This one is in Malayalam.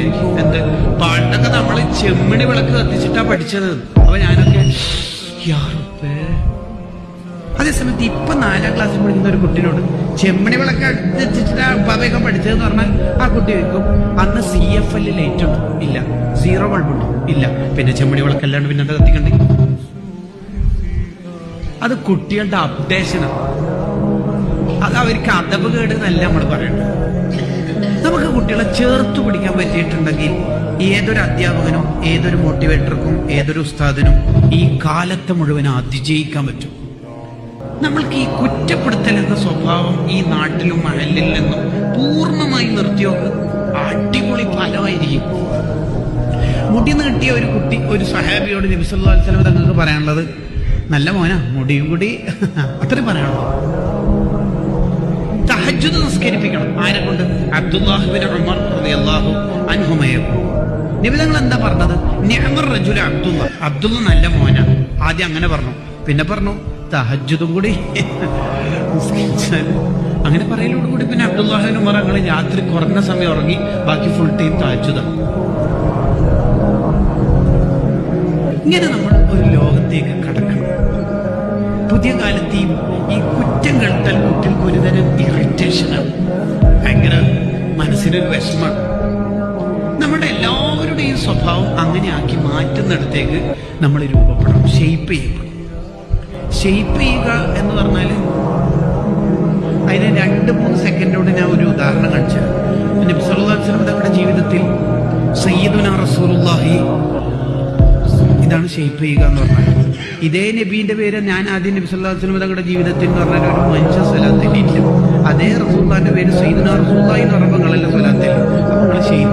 വിചാരിക്കും. എന്ത് പണ്ടൊക്കെ നമ്മൾ ചെമ്മിണി വിളക്ക് കത്തിച്ചിട്ടാ പഠിച്ചത്. അപ്പൊ ഞാനൊക്കെ അതേസമയത്ത് ഇപ്പൊ 4ാം ക്ലാസ്സിൽ പഠിക്കുന്ന ഒരു കുട്ടിനോട് ചെമ്മണി വിളക്ക് കത്തിച്ചിട്ടാ ഉപ്പാവയൊക്കെ പഠിച്ചതെന്ന് പറഞ്ഞാൽ ആ കുട്ടി വെക്കും അന്ന് CFL ലൈറ്റ് ഉണ്ടോ? ഇല്ല. 0 ബൾബ് ഉണ്ടോ? ഇല്ല. പിന്നെ ചെമ്മണി വിളക്കല്ലാണ്ട് പിന്നെ എന്താ കത്തിക്കണ്ടേ? അത് കുട്ടികളുടെ അപ്ഡേഷനാണ്. അത് അവർക്ക് അതവ് കേട് എന്നല്ല നമ്മൾ പറയണ്ടത്. നമുക്ക് കുട്ടികളെ ചേർത്ത് പിടിക്കാൻ പറ്റിയിട്ടുണ്ടെങ്കിൽ ഏതൊരു അധ്യാപകനും ഏതൊരു മോട്ടിവേറ്റർക്കും ഏതൊരു ഉസ്താദിനും ഈ കാലത്തെ മുഴുവൻ അതിജയിക്കാൻ പറ്റും. നമ്മൾക്ക് ഈ കുറ്റപ്പെടുത്തൽ എന്ന സ്വഭാവം ഈ നാട്ടിലും മഹലിൽ നിന്നും പൂർണ്ണമായി നിർത്തിയോക്ക് അടിപൊളി ഫലമായിരിക്കും. മുടി നീട്ടിയ ഒരു കുട്ടി ഒരു സഹാബിയോട് നബി സല്ലല്ലാഹു അലൈഹി വസല്ലം തങ്ങൾക്ക് പറയാനുള്ളത്, നല്ല മോനാ, മുടിയും കൂടി അത്രയും പറയാനുള്ളൂ. തഹജ്ജുദ് നിസ്കരിപ്പിക്കണം. ആരെ കൊണ്ട്? അബ്ദുല്ലാഹ് ഇബ്നു ഉമർ റളിയല്ലാഹു അൻഹുമയെ. നബി തങ്ങൾ എന്താ പറഞ്ഞത്? നിഅമർ റജുല അബ്ദുള്ള, അബ്ദുള്ള നല്ല മോനാ. ആദ്യം അങ്ങനെ പറഞ്ഞു, പിന്നെ പറഞ്ഞു തഹജ്ജുദും കൂടി അങ്ങനെ പറയലോടുകൂടി പിന്നെ അബ്ദുല്ലാഹ് ഇബ്നു ഉമർ അങ്ങനെ രാത്രി കുറഞ്ഞ സമയം ഉറങ്ങി, ബാക്കി ഫുൾ ടൈം തഹജ്ജുദാണ്. ഇങ്ങനെ നമ്മൾ ഒരു ലോകത്തേക്ക് കടക്കണം. പുതിയ കാലത്ത് ഈ കുറ്റം കേട്ടാൽ കുട്ടികൾക്ക് ഒരുതരം ഇറിറ്റേഷനാണ്, ഭയങ്കര മനസ്സിനൊരു വിഷമാണ്. നമ്മുടെ എല്ലാവരുടെയും സ്വഭാവം അങ്ങനെ ആക്കി മാറ്റുന്നിടത്തേക്ക് നമ്മൾ രൂപപ്പെടണം, ഷെയ്പ്പ് ചെയ്യപ്പെടണം. ഷെയ്പ്പ് ചെയ്യുക എന്ന് പറഞ്ഞാൽ അതിന് 2-3 സെക്കൻഡോട് ഞാൻ ഒരു ഉദാഹരണം കാണിച്ചു. നബി സല്ലല്ലാഹു അലൈഹി വസല്ലം തങ്ങളുടെ ജീവിതത്തിൽ സയ്യിദുനാ റസൂലുള്ളാഹി ഇതാണ് ഷെയ്പ്പ് ചെയ്യുക എന്ന് പറഞ്ഞാൽ. ഇതേ നബീന്റെ പേര് ഞാൻ ആദ്യം നബി സല്ലല്ലാഹു അലൈഹി വസല്ലം തങ്ങളുടെ ജീവിതത്തിൽ എന്ന് പറഞ്ഞാൽ ഒരു മനുഷ്യ സ്വലാത്തില്ല. അതേ റസൂലുള്ളാഹിന്റെ പേര് സയ്യിദുനാ റസൂലുള്ളാഹി എന്ന് പറയുമ്പോൾ നിങ്ങളെല്ലാം സ്വലാത്തില്ല. അപ്പൊ നിങ്ങൾ ഷെയ്പ്പ്